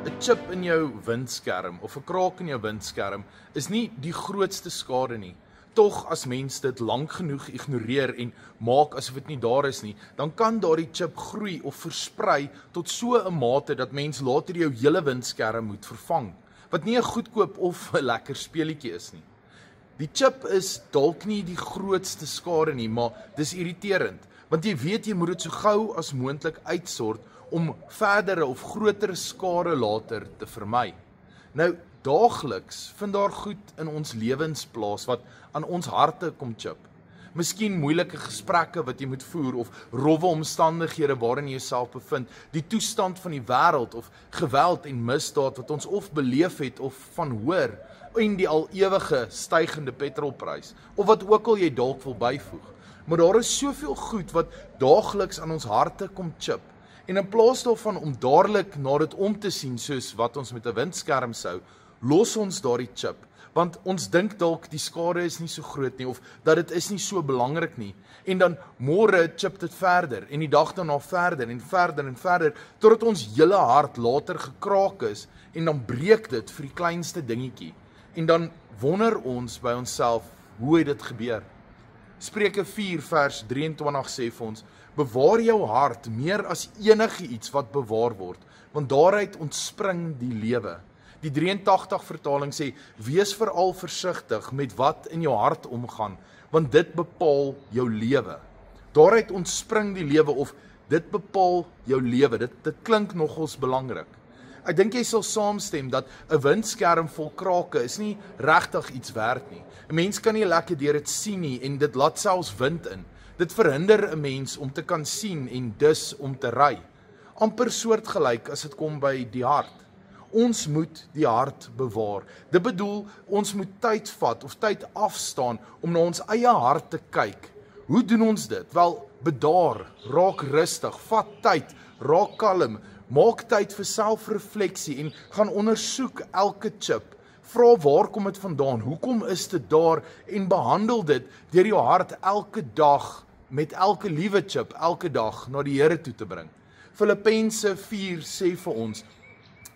'n Chip in jou windskerm of 'n kraak in jou windskerm is nie die grootste skade nie. Tog as mens dit lank genoeg ignoreer en maak asof dit nie daar is nie, dan kan daardie chip groei of versprei tot so 'n mate dat mens later jou hele windskerm moet vervang, wat nie 'n goedkoop of 'n lekker speletjie is nie. Die chip is dalk nie die grootste skade nie, maar dis irriterend, want jy weet jy moet dit so gou as moontlik uitsort om verdere of groter skade later te vermy. Nou, daagliks vind daar goed in ons lewens plaas wat aan ons harte kom chip. Miskien moeilike gesprekke wat jy moet voer of rowwe omstandighede waarin jy jouself bevind, die toestand van die wêreld of geweld en misdaad wat ons of beleef het of van hoor, en die al ewige stygende petrolprys of wat ook al jy dalk wil byvoeg. Maar daar is soveel goed wat daagliks aan ons harte kom chip. En in plaas daarvan om dadelik na dit om te sien soos wat ons met 'n windskerm sou, los ons daardie chip, want ons dink dalk die skade is nie so groot nie of dat dit is nie so belangrik nie. En dan môre chip dit verder en die dag daarna verder en verder en verder totdat ons hele hart later gekraak is en dan breek dit vir die kleinste dingetjie. En dan wonder ons by onsself, hoe het dit gebeur? Spreuke 4 vers 23 sê vir ons: bewaar jou hart meer as enige iets wat bewaar word, want daaruit ontspring die lewe. Die 83 vertaling sê: wees veral versigtig met wat in jou hart omgaan, want dit bepaal jou lewe. Daaruit ontspring die lewe of dit bepaal jou lewe. Dit klink nogals belangrik. Ek dink jy sal saamstem dat 'n windskerm vol krake is nie regtig iets werd nie. 'n Mens kan nie lekker deur dit sien nie en dit laat selfs wind in. Dit verhinder 'n mens om te kan sien en dus om te ry. Amper soortgelyk as dit kom by die hart. Ons moet die hart bewaar. Dit bedoel, ons moet tyd vat of tyd afstaan om na ons eie hart te kyk. Hoe doen ons dit? Wel, bedaar, raak rustig, vat tyd, raak kalm, maak tyd vir selfrefleksie en gaan ondersoek elke chip. Vra waar kom dit vandaan? Hoekom is dit daar? En behandel dit deur jou hart elke dag met elke liewe chip elke dag na die Here toe te bring. Filippense 4 sê vir ons: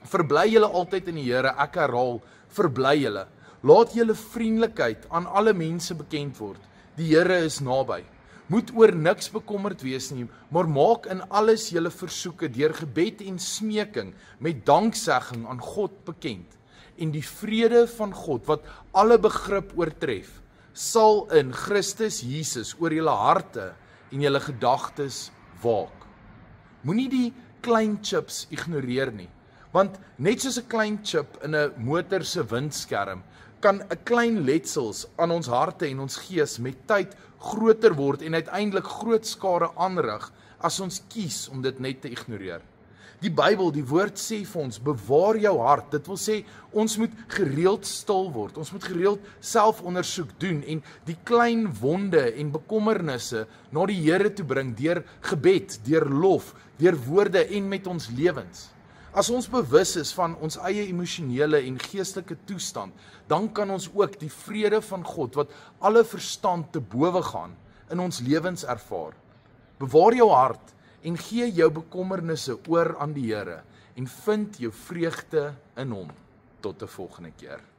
verbly julle altyd in die Here, ek herhaal, verbly julle. Laat julle vriendelikheid aan alle mense bekend word. Die Here is naby. Moet oor niks bekommerd wees nie, maar maak in alles julle versoeke deur gebed en smeking met danksegging aan God bekend. En die vrede van God wat alle begrip oortref, sal in Christus Jesus oor julle harte en julle gedagtes waak. Moenie die klein chips ignoreer nie, want net soos 'n klein chip in 'n motor se windskerm, kan 'n klein letsels aan ons harte en ons gees met tyd groter word en uiteindelik groot skade aanrig as ons kies om dit net te ignoreer. Die Bybel, die woord sê vir ons, bewaar jou hart. Dit wil sê, ons moet gereeld stil word. Ons moet gereeld selfondersoek doen en die klein wonde en bekommernisse na die Here toe bring deur gebed, deur lof, deur woorde en met ons lewens. As ons bewus is van ons eie emosionele en geestelike toestand, dan kan ons ook die vrede van God wat alle verstand te bowe gaan in ons lewens ervaar. Bewaar jou hart en gee jou bekommernisse oor aan die Here en vind jou vreugde in hom. Tot 'n volgende keer.